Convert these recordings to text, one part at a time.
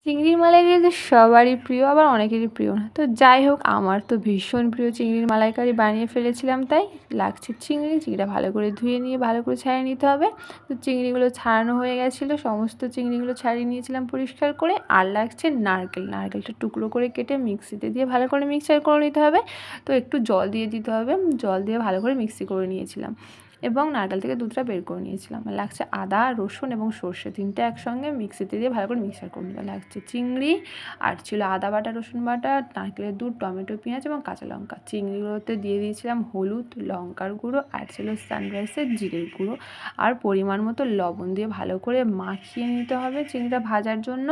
চিংড়ির মালাইকারি তো সবারই প্রিয়, আবার অনেকেরই প্রিয় না। তো যাই হোক, আমার তো ভীষণ প্রিয় চিংড়ির মালাইকারি বানিয়ে ফেলেছিলাম। তাই লাগছে চিংড়িটা ভালো করে ধুয়ে নিয়ে ভালো করে ছাড়িয়ে নিতে হবে। তো চিংড়িগুলো ছাড়ানো হয়ে গেছিলো, সমস্ত চিংড়িগুলো ছাড়িয়ে নিয়েছিলাম পরিষ্কার করে। আর লাগছে নারকেলটা টুকরো করে কেটে মিক্সিতে দিয়ে ভালো করে মিক্সচার করে নিতে হবে। তো একটু জল দিয়ে দিতে হবে, জল দিয়ে ভালো করে মিক্সি করে নিয়েছিলাম এবং নারকেল থেকে দুধটা বের করে নিয়েছিলাম। লাগছে আদা, রসুন এবং সর্ষে, তিনটে একসঙ্গে মিক্সিতে দিয়ে ভালো করে মিক্সার করে নিতে লাগছে চিংড়ি। আর ছিল আদা বাটা, রসুন বাটা, নারকেলের দুধ, টমেটো, পেঁয়াজ এবং কাঁচা লঙ্কা। চিংড়িগুলোতে দিয়ে দিয়েছিলাম হলুদ, লঙ্কার গুঁড়ো, আর ছিল সানরাইসের জিরের গুঁড়ো আর পরিমাণ মতো লবণ দিয়ে ভালো করে মাখিয়ে নিতে হবে চিংড়িটা ভাজার জন্য।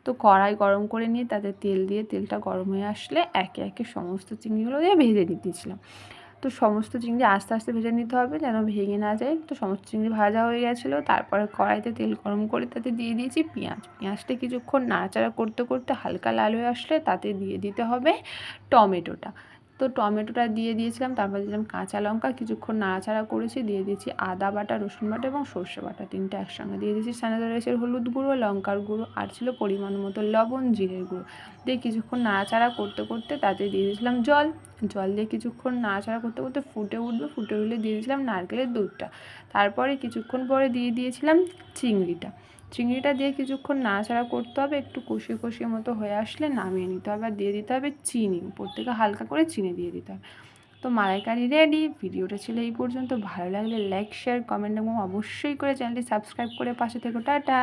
তো কড়াই গরম করে নিয়ে তাতে তেল দিয়ে তেলটা গরম হয়ে আসলে একে একে সমস্ত চিংড়িগুলো দিয়ে ভেজে দিতেছিলাম। তো সমস্ত চিংড়ি আস্তে আস্তে ভেজে নিতে হবে যেন ভেঙে না যায়। তো সমস্ত চিংড়ি ভাজা হয়ে গেছিলো, তারপরে কড়াইতে তেল গরম করে তাতে দিয়ে দিয়েছি পেঁয়াজটা কিছুক্ষণ নাড়াচাড়া করতে করতে হালকা লাল হয়ে আসলে তাতে দিয়ে দিতে হবে টমেটোটা। তো টমেটোটা দিয়ে দিয়েছিলাম, তারপর দিলাম কাঁচা লঙ্কা, কিছুক্ষণ নাড়াচাড়া করেছি, দিয়ে দিয়েছি আদা বাটা, রসুন বাটা এবং সর্ষে বাটা, তিনটে একসঙ্গে দিয়ে দিয়েছি সানরাইসের হলুদ গুঁড়ো, লঙ্কার গুঁড়ো, আর ছিল পরিমাণ মতো লবণ, জিরের গুঁড়ো দিয়ে কিছুক্ষণ নাড়াচাড়া করতে করতে তাতে দিয়ে দিয়েছিলাম জল দিয়ে কিছুক্ষণ নাড়াচাড়া করতে করতে ফুটে উঠবে, ফুটে উঠলে দিয়ে দিয়েছিলাম নারকেলের দুধটা। তারপরে কিছুক্ষণ পরে দিয়ে দিয়েছিলাম চিংড়িটা দিয়ে কিছুক্ষণ নাড়াচাড়া করতে হবে, একটু কষিয়ে কষিয়ে মতো হয়ে আসলে নামিয়ে নিতে হবে। আর দিয়ে দিতে হবে চিনি, উপর থেকে হালকা করে চিনি দিয়ে দিতে হবে। তো মালাইকারি রেডি। ভিডিওটা ছিল এই পর্যন্ত। ভালো লাগলে লাইক, শেয়ার, কমেন্ট এবং অবশ্যই করে চ্যানেলটি সাবস্ক্রাইব করে পাশে থেকো। টাটা।